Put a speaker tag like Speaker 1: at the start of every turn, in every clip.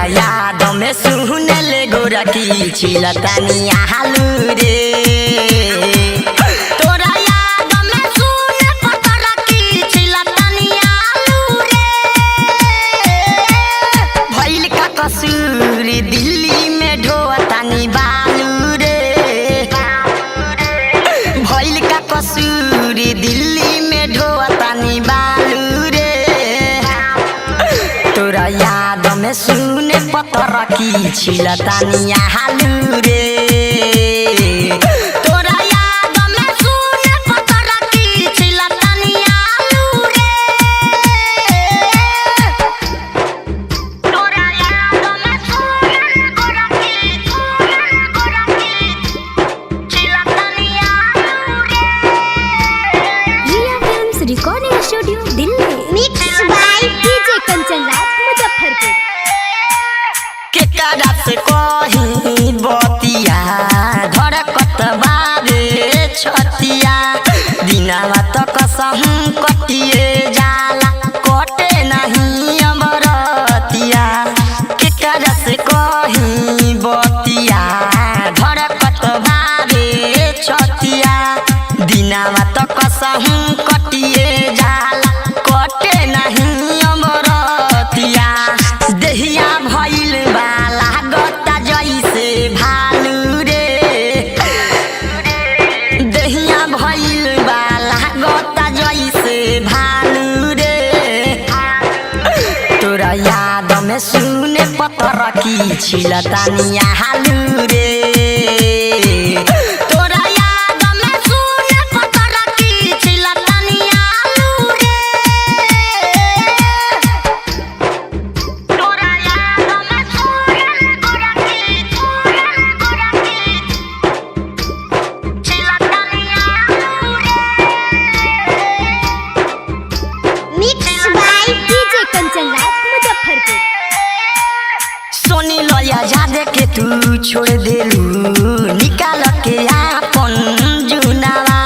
Speaker 1: तोरा याद में सुनल गोरकी छिलतानी आलू रे। तोरा याद में सुन पतरकी छिलतानी आलू रे। भइल का कसूर दिल्ली में ढोतानी बालू रे। भइल का कसूर दिल्ली में ढोतानी बालू रे। तोरा याद में सुने पतरकी छिलतानी आलू रे। तोरा याद में सुने पतरकी छिलतानी आलू रे। तोरा याद में सुने गोरकी छिलतानी आलू रे।
Speaker 2: Riya films recording studio Delhi. Mix by DJ Kanchan Raj Muzaffarpur.
Speaker 1: केकरा से कहीं बतिया धड़कत बाबे छतिया। दिनवा तो कसहूं कटिए जाला कटे नहीं अमरतिया। केकरा से कहीं बतिया धड़कत बाबे छतिया। दिनवा तो कसहूं कटिए जाला कटे नहीं अमरतिया। देहिया भइल बाला गता जैसे भालू रे। देहिया भइल बाला गता जैसे भालू रे। तोरा याद में सुने पतरकी छिलतानी आलू रे। तोरा याद में सुने पतरकी छिलतानी आलू रे। तोरा याद में सुने गोरकी छिलतानी आलू रे।
Speaker 2: Mix by DJ Kanchan Raj Muzaffarpur.
Speaker 1: सोनी लया जादे के तू छोड़ देलू निकाल के आपन जुनावा।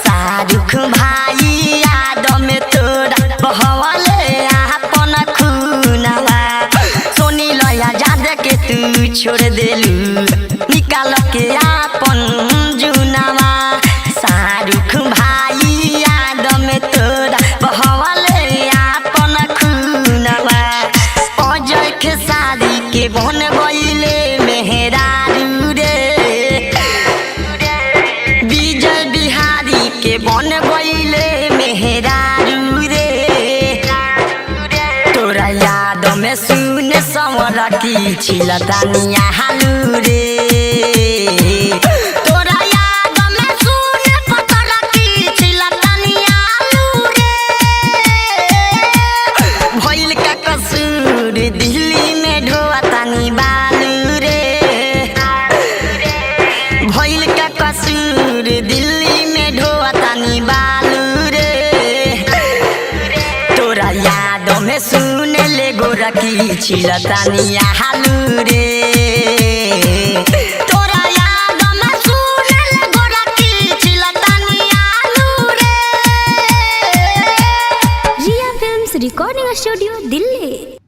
Speaker 1: शाहरुख भाई याद में तोरा बहवले आपन खुनावा। सोनी लया जादे के तू छोड़ देलू निकाल के आपन जुनावा। शाहरुख भाई याद में तोरा बहवले आपन खुनावा। अजय के शादी के बन गईले मेहरारू रे। विजय बिहारी के बन गईले मेहरारू रे। तोरा याद में सुने संवरकी छिलतानी आलू रे। तोरा याद में सुने पतरकी छिलतानी आलू रे। भइल का कसूर दिल्ली में ढोतानी बालू रे। भइल का कसूर दिल्ली में ढोतानी बालू रे। तोरा याद में सुने ले गोरकी छिलतानी आलू रे। तोरा याद में सुने ले गोरकी छिलतानी आलू रे।
Speaker 2: Riya films recording studio Delhi.